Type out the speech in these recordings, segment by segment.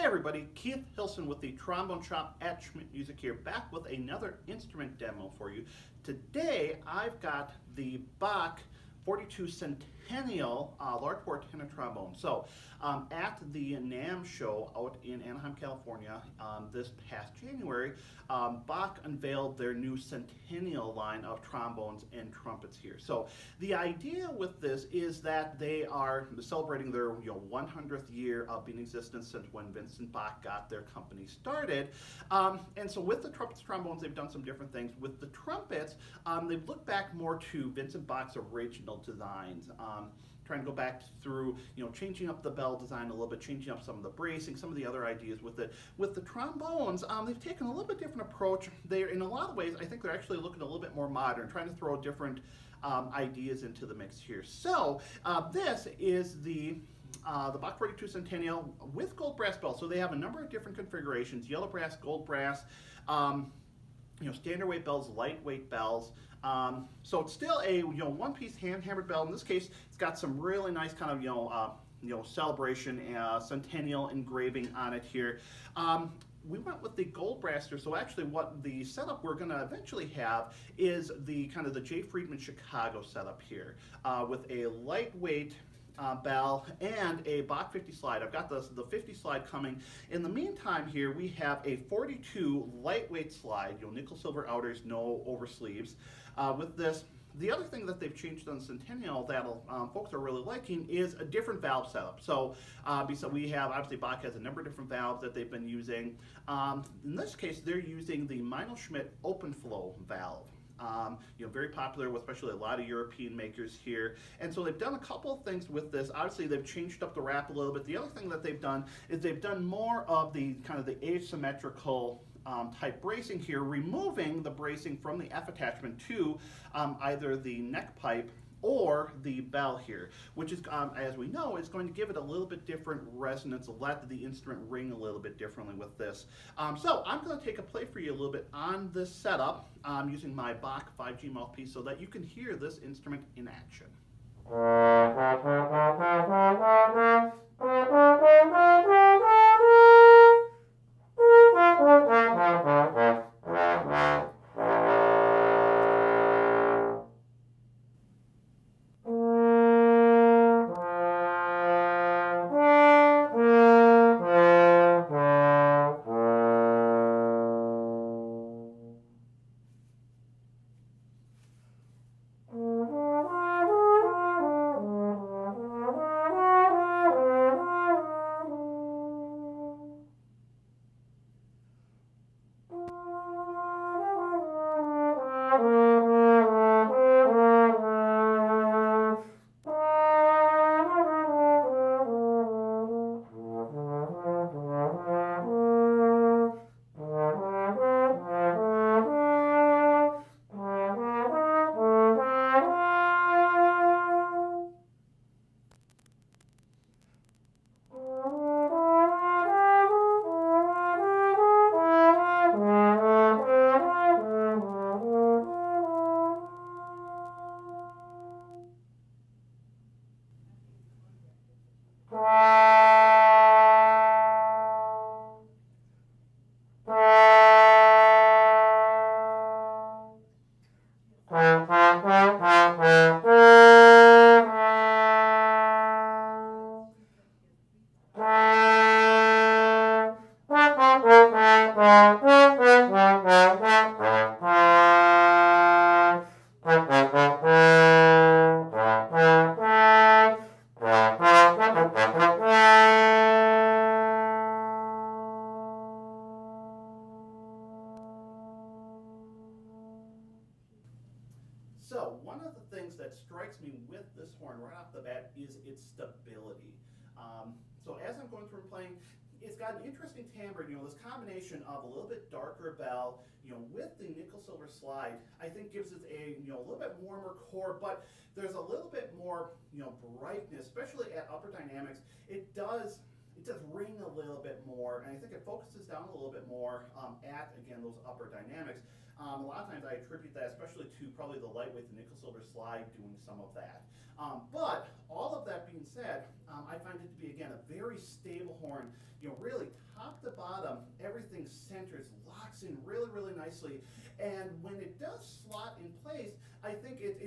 everybody, Keith Hilson with the Trombone Shop at Schmidt Music here, back with another instrument demo for you. Today I've got the Bach 42 Centennial large bore tenor trombone. So at the NAMM show out in Anaheim, California this past January, Bach unveiled their new Centennial line of trombones and trumpets here. So the idea with this is that they are celebrating their 100th year of being in existence since when Vincent Bach got their company started. And so with the trumpets, trombones, they've done some different things. With the trumpets, they've looked back more to Vincent Bach's original designs. Trying to go back through, changing up the bell design a little bit, changing up some of the bracing, some of the other ideas with it. With the trombones, they've taken a little bit different approach. They're, in a lot of ways, I think they're actually looking a little bit more modern, trying to throw different ideas into the mix here. So this is the Bach 42 Centennial with gold brass bells. So they have a number of different configurations: yellow brass, gold brass, standard weight bells, lightweight bells. So it's still a one-piece hand-hammered bell. In this case, it's got some really nice kind of celebration Centennial engraving on it here. We went with the gold brass here, so actually what the setup we're going to eventually have is the kind of the J. Friedman Chicago setup here with a lightweight bell and a Bach 50 slide. I've got the 50 slide coming. In the meantime here, we have a 42 lightweight slide, nickel silver outers, no over sleeves. With this, the other thing that they've changed on Centennial that folks are really liking is a different valve setup. So we have, obviously Bach has a number of different valves that they've been using. In this case, they're using the Meinlschmidt Open-flow valve. Very popular with especially a lot of European makers here. And so they've done a couple of things with this. Obviously, they've changed up the wrap a little bit. The other thing that they've done is they've done more of the kind of the asymmetrical type bracing here, removing the bracing from the F attachment to either the neck pipe or the bell here, which is, as we know, is going to give it a little bit different resonance, let the instrument ring a little bit differently with this. So I'm going to take a play for you a little bit on this setup using my Bach 5G mouthpiece so that you can hear this instrument in action. So one of the things that strikes me with this horn right off the bat is its stability. So as I'm going through and playing, it's got an interesting timbre, this combination of a little bit darker bell, with the nickel silver slide, I think gives it a, little bit warmer core, but there's a little bit more, brightness, especially at upper dynamics. It does ring a little bit more, and I think it focuses down a little bit more at, again, those upper dynamics. A lot of times I attribute that especially to probably the lightweight, the nickel silver slide doing some of that. But all of that being said, I find it to be, again, a very stable horn, really top to bottom, everything centers, locks in really, really nicely. And when it does slot in place, I think it's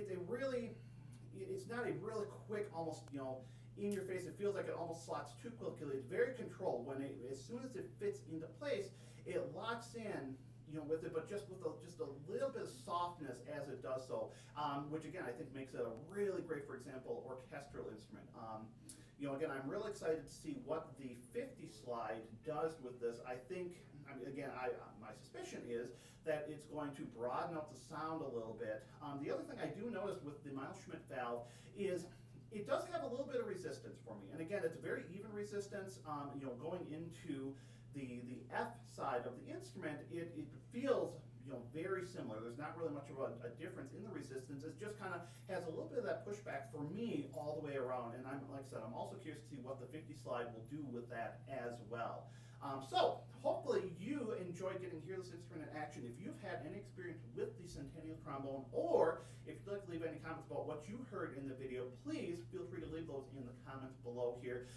not a really quick, almost, in your face. It feels like it almost slots too quickly. It's very controlled. As soon as it fits into place, it locks in, with it, but just with just a little bit of softness as it does so, which again I think makes it a really great, for example, orchestral instrument. Again, I'm really excited to see what the 50 slide does with this. I think, my suspicion is that it's going to broaden out the sound a little bit. The other thing I do notice with the Meinlschmidt valve is it does have a little bit of resistance for me. And again, it's a very even resistance, going into the F side of the instrument, it feels very similar. There's not really much of a difference in the resistance. It just kind of has a little bit of that pushback for me all the way around. And like I said, I'm also curious to see what the 50 slide will do with that as well. So hopefully you enjoyed getting to hear this instrument in action. If you've had any experience with the Centennial trombone, or if you'd like to leave any comments about what you heard in the video, please feel free to leave those in the comments below here.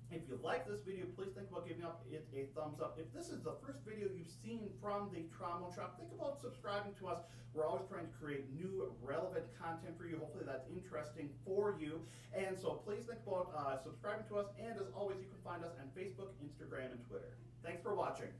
If you like this video, please think about giving it a thumbs up. If this is the first video you've seen from the Trombone Shop, think about subscribing to us. We're always trying to create new, relevant content for you. Hopefully that's interesting for you. And so please think about subscribing to us. And as always, you can find us on Facebook, Instagram, and Twitter. Thanks for watching.